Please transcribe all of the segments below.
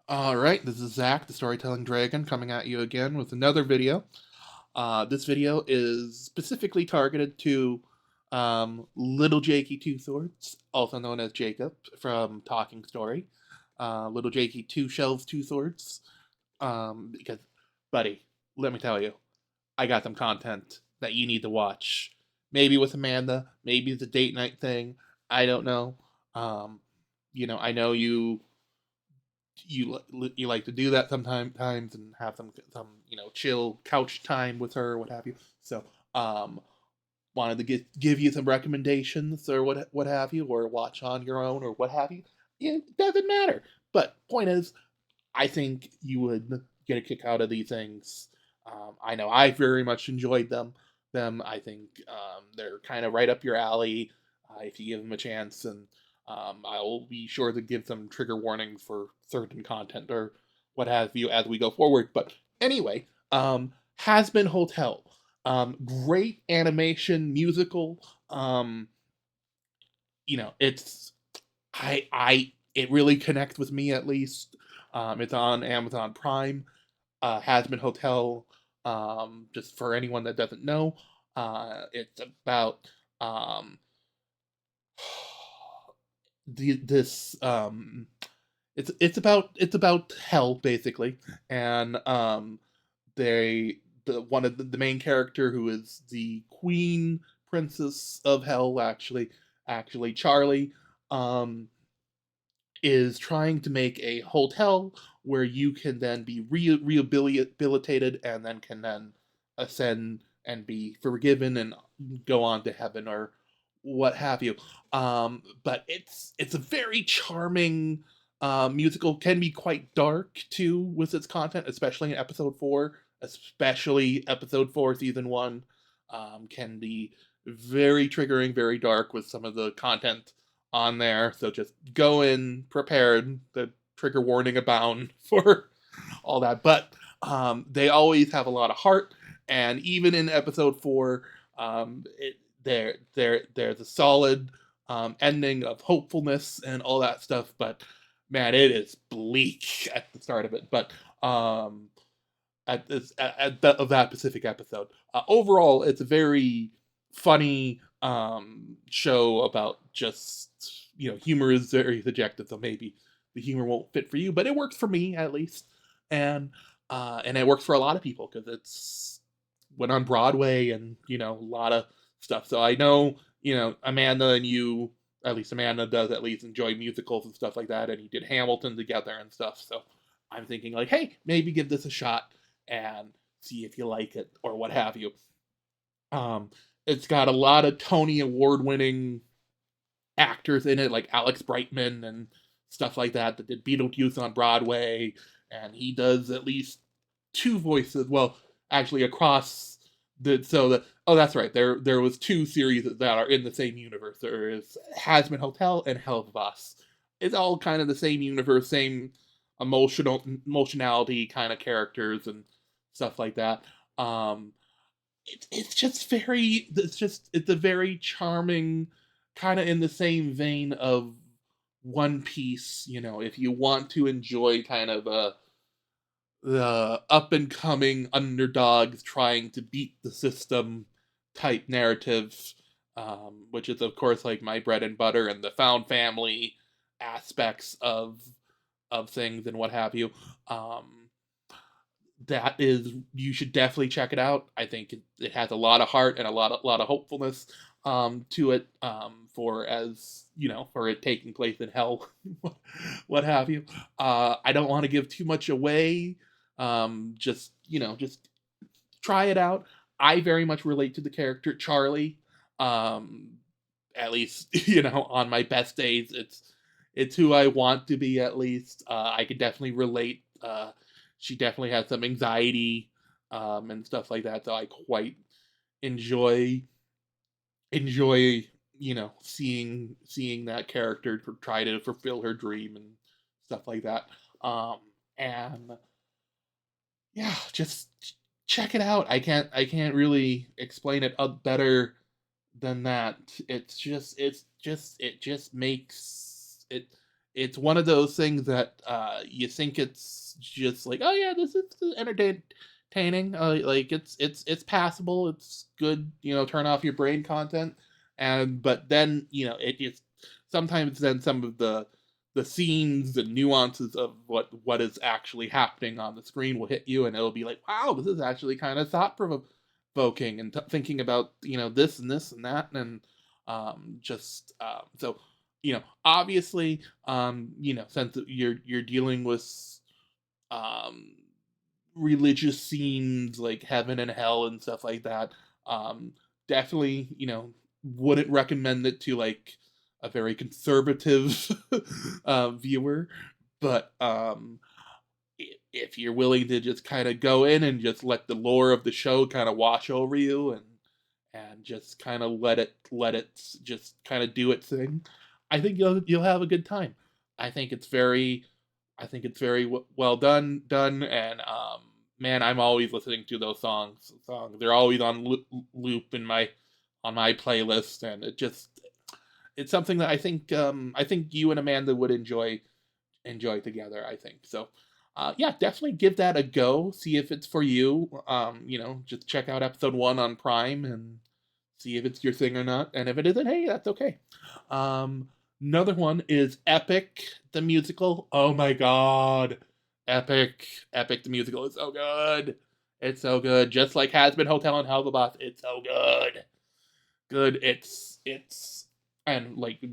Alright, this is Zach, the Storytelling Dragon, coming at you again with another video. This video is specifically targeted to Little Jakey Two Swords, also known as Jacob from Talking Story. Little Jakey Two Shelves Two Swords. Because, buddy, let me tell you, I got some content that you need to watch. Maybe with Amanda, maybe it's a date night thing. I don't know. Um, I know you like to do that sometimes and have some chill couch time with her or what have you. So um wanted to give you some recommendations or what have you, or watch on your own or what have you. It doesn't matter. But point is, I think you would get a kick out of these things. I know I very much enjoyed them. I think they're kind of right up your alley if you give them a chance, and I'll be sure to give some trigger warnings for certain content or what have you as we go forward. But anyway, Has Been Hotel. Great animation musical. It's it really connects with me at least. It's on Amazon Prime. Has Been Hotel. Just for anyone that doesn't know, it's about this it's about hell basically, and they the one of the main character, who is the queen princess of hell, actually Charlie, um is trying to make a hotel where you can then be rehabilitated and then can then ascend and be forgiven and go on to heaven or what have you. But it's a very charming musical. Can be quite dark too with its content, especially in episode four. Especially episode four, season one, can be very triggering, very dark with some of the content on there. So just go in prepared. The trigger warning abound for all that. But they always have a lot of heart, and even in episode four, there's a solid ending of hopefulness and all that stuff. But man, it is bleak at the start of it. But of that specific episode, overall, it's a very funny show about just humor is very subjective, so maybe the humor won't fit for you, but it works for me at least, and it works for a lot of people because it's went on Broadway and a lot of stuff. So I know Amanda and you, at least Amanda does at least enjoy musicals and stuff like that, and you did Hamilton together and stuff. So I'm thinking like, hey, maybe give this a shot and see if you like it or what have you. Um, it's got a lot of Tony Award winning actors in it, like Alex Brightman and stuff like that did Beetlejuice on Broadway, and he does at least two voices. Well, actually, across the oh, that's right. There was two series that are in the same universe. There is Has Been Hotel and Hell of Us. It's all kind of the same universe, same emotionality kind of characters and stuff like that. Um, it's just it's a very charming, kind of in the same vein of One Piece. If you want to enjoy kind of the up and coming underdogs trying to beat the system type narrative, which is of course like my bread and butter, and the found family aspects of things and what have you. That is, you should definitely check it out. I think it has a lot of heart and a lot of hopefulness to it, for as for it taking place in hell, what have you. I don't want to give too much away. Just try it out. I very much relate to the character Charlie. Um, at least on my best days, it's who I want to be. At least I could definitely relate. She definitely has some anxiety and stuff like that. So I quite enjoy enjoy seeing that character try to fulfill her dream and stuff like that. And yeah, just check it out. I can't really explain it better than that. It just makes it's one of those things that you think it's just like, oh yeah, this is entertaining. Like it's passable. It's good. Turn off your brain content, and but then it just sometimes then some of the scenes and nuances of what is actually happening on the screen will hit you, and it'll be like, wow, this is actually kind of thought provoking, and thinking about this and this and that, and just so obviously, since you're dealing with um, religious scenes like heaven and hell and stuff like that, definitely, wouldn't recommend it to like a very conservative viewer, but if you're willing to just kind of go in and just let the lore of the show kind of wash over you, and just kind of let it just kind of do its thing, I think you'll have a good time. I think it's very well done, and man, I'm always listening to those songs. They're always on loop in my on my playlist, and it's something that I think you and Amanda would enjoy together. I think so. Yeah, definitely give that a go. See if it's for you. Just check out episode 1 on Prime and see if it's your thing or not. And if it isn't, hey, that's okay. Another one is Epic the musical. Oh my god, Epic the musical is so good. It's so good. Just like Has Been Hotel and Helgobath, it's so good. Good. It's and like,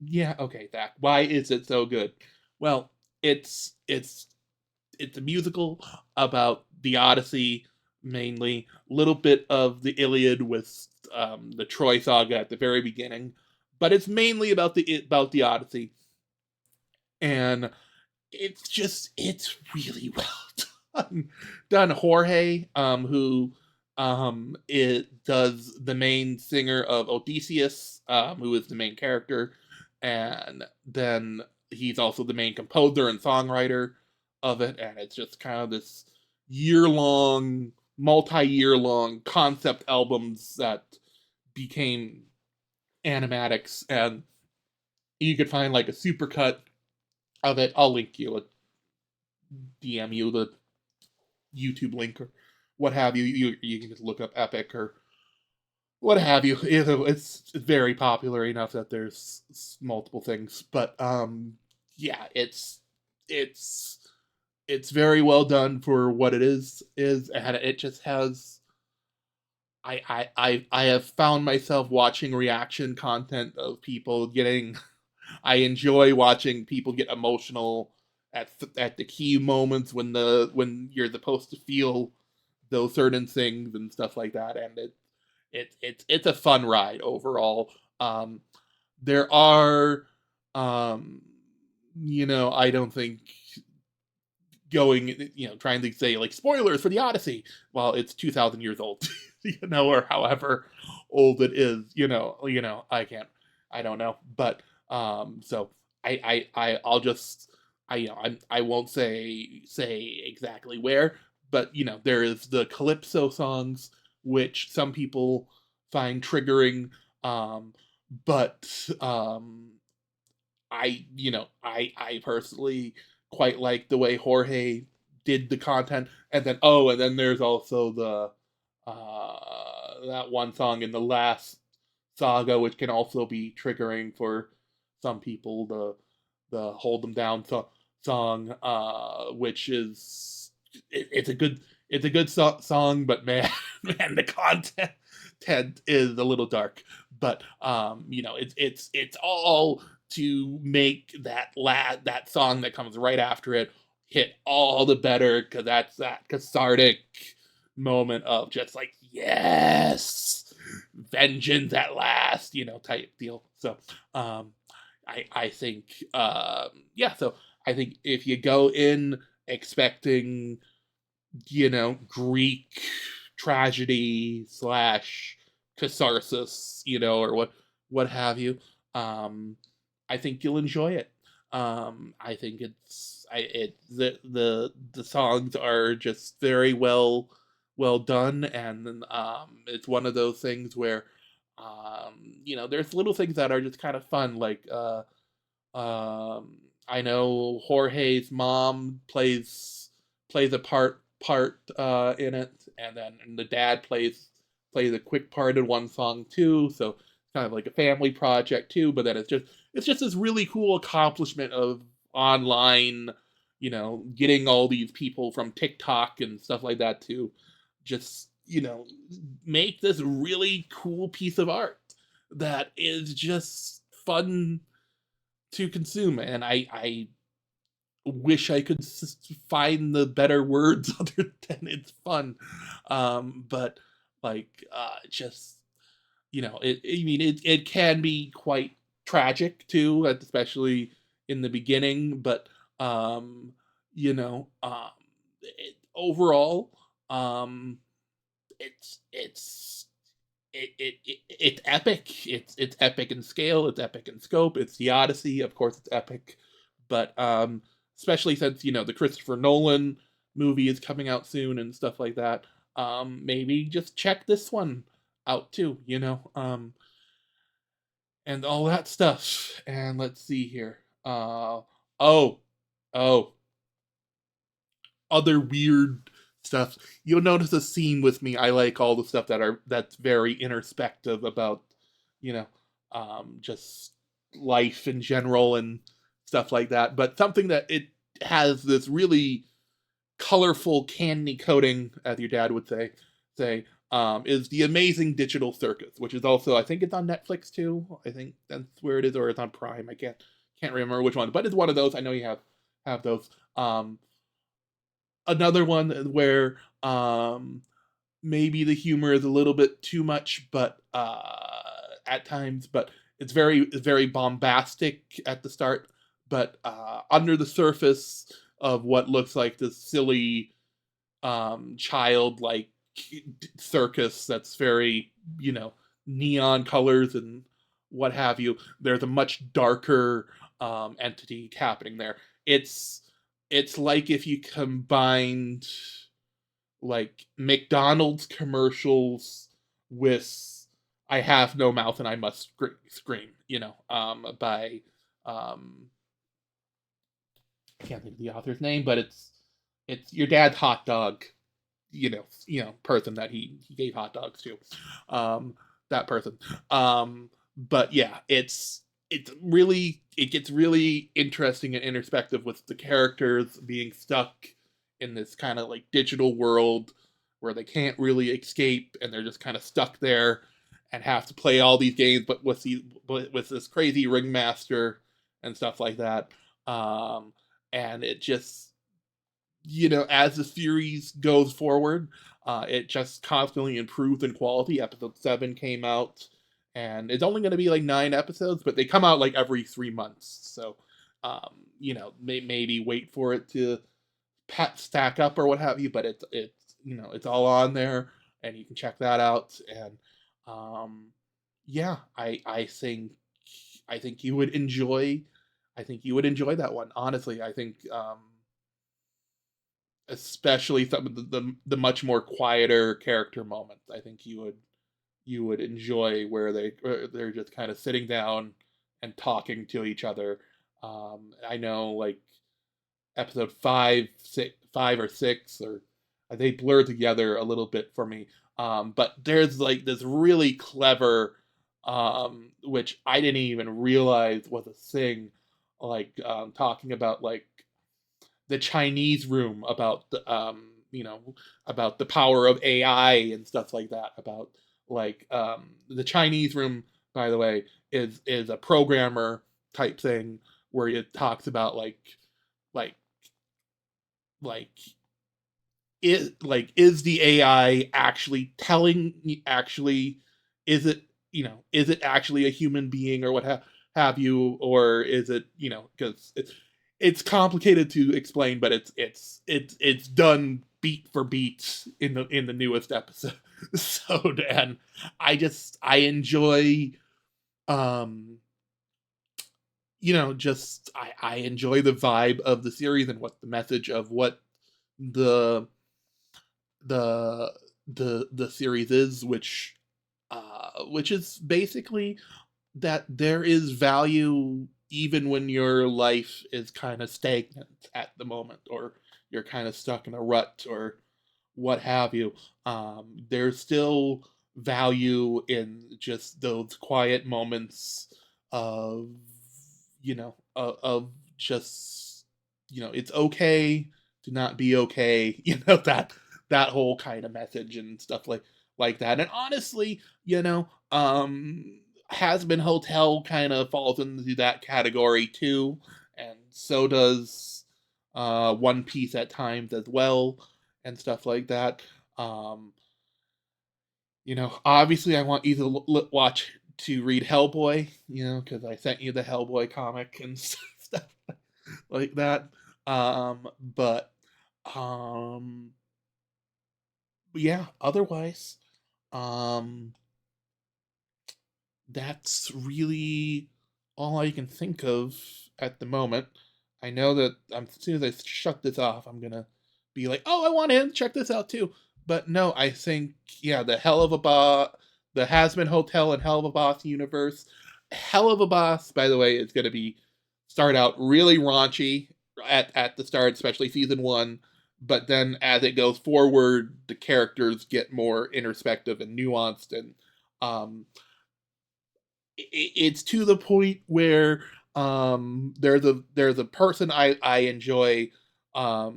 yeah, okay, that. Why is it so good? Well, it's a musical about the Odyssey, mainly. A little bit of the Iliad with the Troy saga at the very beginning, but it's mainly about the Odyssey, and it's really well done. Jorge, who it does the main singer of Odysseus, who is the main character, and then he's also the main composer and songwriter of it, and it's just kind of this multi-year long concept albums that became animatics, and you could find like a supercut of it. I'll link you, DM you the YouTube link or what have you. You can just look up Epic or what have you. It's very popular enough that there's multiple things, but yeah, it's it's very well done for what it is, and it just has. I have found myself watching reaction content of people getting. I enjoy watching people get emotional at the key moments when you're supposed to feel those certain things and stuff like that, and it's a fun ride overall. There are, um, I don't think going, trying to say like spoilers for the Odyssey. Well, it's 2,000 years old, or however old it is. I don't know, but so I'll just I won't say exactly where, but there is the calypso songs, which some people find triggering, but I personally quite like the way Jorge did the content, and then there's also the that one song in the last saga, which can also be triggering for some people. The Hold Them Down song, which is it's a good song, but man, man, the content is a little dark. But it's all to make that song that comes right after it hit all the better, because that's that cathartic moment of just like, yes, vengeance at last, type deal. So I think yeah, so I think if you go in expecting Greek tragedy slash catharsis, or what have you, I think you'll enjoy it. I think the songs are just very well done, and it's one of those things where there's little things that are just kind of fun, like I know Jorge's mom plays a part in it, and then the dad plays a quick part in one song too. So it's kind of like a family project too. But then it's just this really cool accomplishment of online, getting all these people from TikTok and stuff like that to just make this really cool piece of art that is just fun to consume. And I wish I could find the better words other than it's fun. But like, just I mean, it can be quite tragic too, especially in the beginning. But um, overall, um, it's it's epic. It's epic in scale. It's epic in scope. It's the Odyssey, of course. It's epic, but especially since the Christopher Nolan movie is coming out soon and stuff like that. Maybe just check this one out too. And all that stuff. And let's see here. Oh, oh, other weird stuff. You'll notice a scene with me. I like all the stuff that's very introspective about, you know, just life in general and stuff like that. But something that it has this really colorful candy coating, as your dad would say, is the Amazing Digital Circus, which is also, I think it's on Netflix too. I think that's where it is, or it's on Prime. I can't remember which one, but it's one of those. I know you have those. Another one where maybe the humor is a little bit too much, but at times, but it's very bombastic at the start, but under the surface of what looks like this silly childlike circus that's very neon colors and what have you. There's a much darker entity happening there. It's like if you combined like McDonald's commercials with "I have no mouth and I must scream," by I can't think of the author's name, but it's your dad's hot dog, person that he gave hot dogs to, that person. But yeah, it gets really interesting and introspective with the characters being stuck in this kind of like digital world where they can't really escape and they're just kind of stuck there and have to play all these games, but with this crazy ringmaster and stuff like that. And it just as the series goes forward, it just constantly improves in quality. Episode 7 came out, and it's only going to be like 9 episodes, but they come out like every 3 months. So, maybe wait for it to stack up or what have you. But it's all on there, and you can check that out. And yeah, I think you would enjoy. I think you would enjoy that one. Honestly, I think. Especially some of the much more quieter character moments. I think you would enjoy where they're just kind of sitting down and talking to each other. I know like episode 5 or 6, or they blur together a little bit for me. But there's like this really clever, which I didn't even realize was a thing, like talking about like the Chinese room about about the power of AI and stuff like that. About like the Chinese room, by the way, is a programmer type thing where it talks about like like is the AI actually is it is it actually a human being or what have you, or is it because it's complicated to explain, but it's done beat for beat in the newest episode. So, and I enjoy um just I enjoy the vibe of the series and what the message of what the the the series is, which is basically that there is value even when your life is kind of stagnant at the moment, or you're kind of stuck in a rut, or what have you, there's still value in just those quiet moments of, of just, it's okay to not be okay, that whole kind of message and stuff like that. And honestly, Has Been Hotel kind of falls into that category too, and so does One Piece at times as well, and stuff like that. Um, Obviously, I want you to watch to read Hellboy, because I sent you the Hellboy comic and stuff like that. But um, yeah, otherwise, um, that's really all I can think of at the moment. I know that as soon as I shut this off, I'm gonna be like, "Oh, I want to check this out too." But no, I think yeah, the Has Been Hotel and Hell of a Boss universe. Hell of a Boss, by the way, is gonna be start out really raunchy at the start, especially season one. But then as it goes forward, the characters get more introspective and nuanced, and um, it's to the point where there's a person I enjoy, I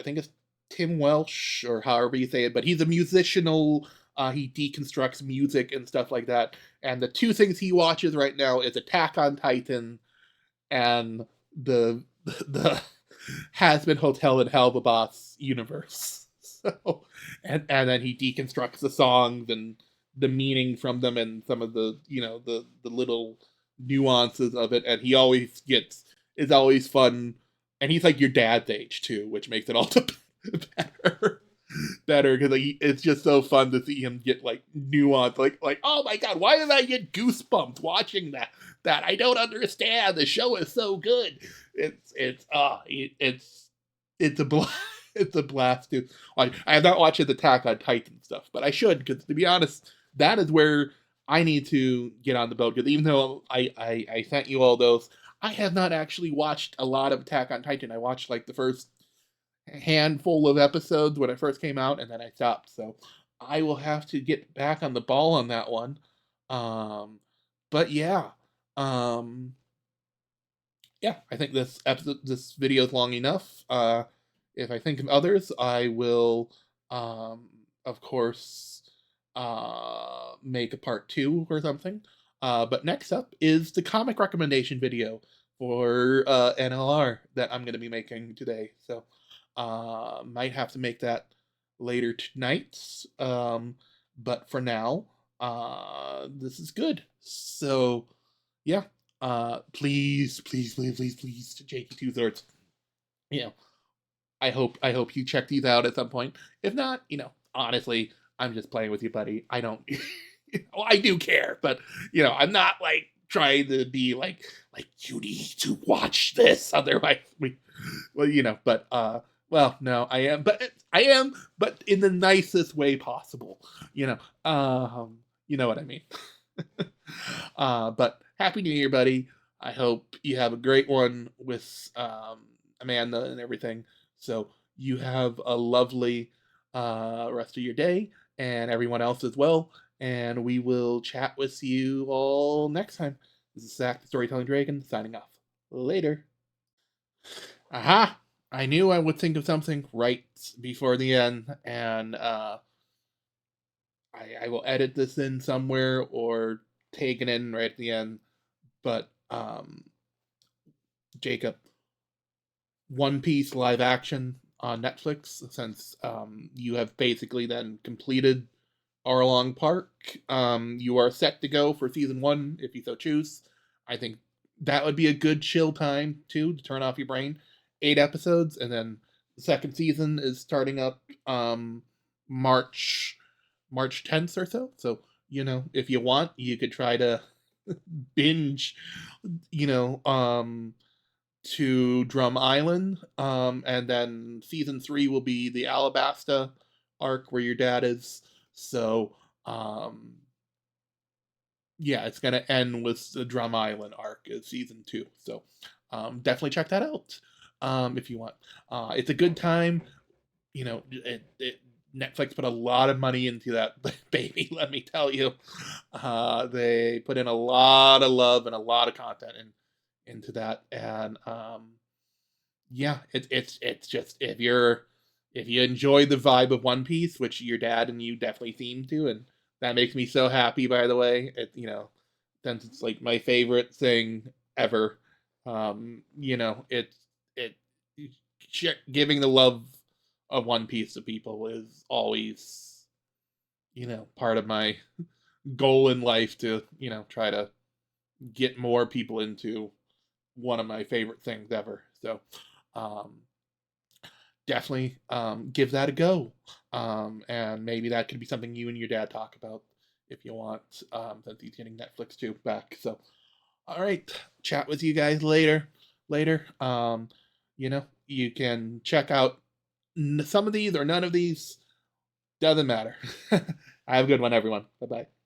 think it's Tim Welsh or however you say it, but he's a musicianal, he deconstructs music and stuff like that, and the two things he watches right now is Attack on Titan and the Has Been Hotel and Hell the Boss universe. So, and then he deconstructs the songs and the meaning from them, and some of the the little nuances of it, and he always gets is always fun, and he's like your dad's age too, which makes it all the better because it's just so fun to see him get like nuance, like oh my god, why did I get goosebumps watching that I don't understand, the show is so good. It's a blast. It's a blast too. Like, I have not watched the Attack on Titan stuff, but I should, because to be honest, that is where I need to get on the boat, because even though I sent you all those, I have not actually watched a lot of Attack on Titan. I watched like the first handful of episodes when it first came out, and then I stopped. So I will have to get back on the ball on that one. Um, but yeah, um, yeah, I think this video is long enough. If I think of others, I will, of course, make a part two or something. But next up is the comic recommendation video for NLR that I'm going to be making today. So, might have to make that later tonight. But for now, this is good. So, yeah. Please, please, please, please, please, to Jakey Two Thirds. You know, I hope you check these out at some point. If not, honestly, I'm just playing with you, buddy. I don't. Well, I do care, but I'm not like trying to be like you need to watch this, otherwise well, but well, no, I am, but in the nicest way possible. You know what I mean. But Happy New Year, buddy. I hope you have a great one with Amanda and everything. So you have a lovely rest of your day, and everyone else as well. And we will chat with you all next time. This is Zach, the Storytelling Dragon, signing off. Later. Aha! I knew I would think of something right before the end, and I will edit this in somewhere or take it in right at the end. But Jacob, One Piece live action on Netflix, since you have basically then completed Arlong Park. You are set to go for season one if you so choose. I think that would be a good chill time too, to turn off your brain. 8 episodes, and then the second season is starting up March March 10th or so. So if you want, you could try to binge, you know, to Drum Island, and then season three will be the Alabasta arc where your dad is. So, um, yeah, it's gonna end with the Drum Island arc is season 2. So definitely check that out if you want. It's a good time. You know, Netflix put a lot of money into that baby. Let me tell you, they put in a lot of love and a lot of content into that, and yeah, it's just if you enjoy the vibe of One Piece, which your dad and you definitely seem to, and that makes me so happy. By the way, since it's like my favorite thing ever, it giving the love of One Piece to people is always part of my goal in life to try to get more people into one of my favorite things ever. So um, definitely give that a go. And maybe that could be something you and your dad talk about if you want, since he's getting Netflix too back. So, all right, chat with you guys later. Later, you can check out some of these or none of these. Doesn't matter. Have a good one, everyone. Bye bye.